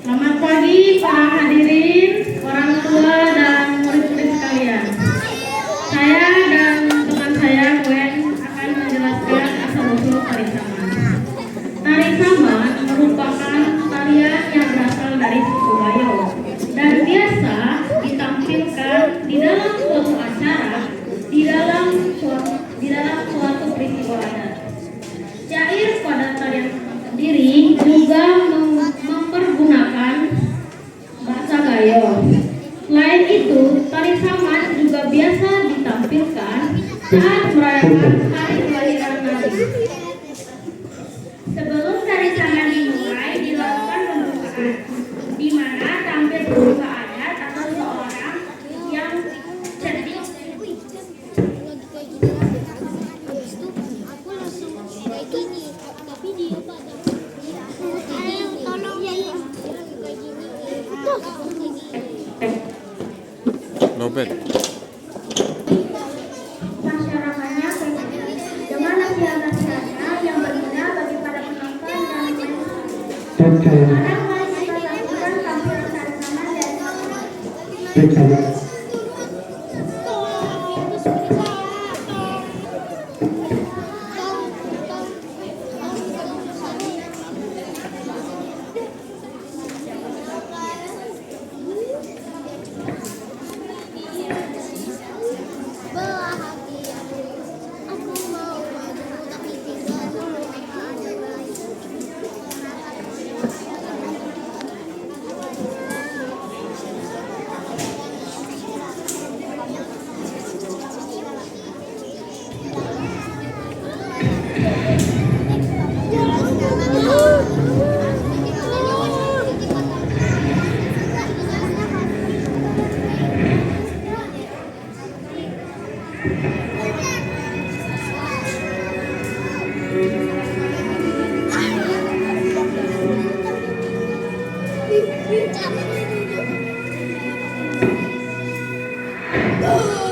Selamat pagi para hadirin, orang tua dan murid-murid sekalian. Saya dan teman saya Gwen akan menjelaskan asal-usul tari saman. Tari saman merupakan tarian yang berasal dari suku Bayo dan biasa ditampilkan di dalam suatu acara, di dalam suatu peristiwa adat. Syair pada tarian sendiri juga mempergunakan bahasa Gayo. Selain itu, tari saman juga biasa ditampilkan saat merayakan hari kelahiran Nabi. Sebelum tari saman dimulai, dilakukan pembukaan, di mana tampil berupa adat atau seorang yang cerdik. Lobet. Masyarakatnya dengan nasihat-nasihatnya yang berguna bagi para penonton dan sekarang mari kita lakukan tampilan tari saman dari Oh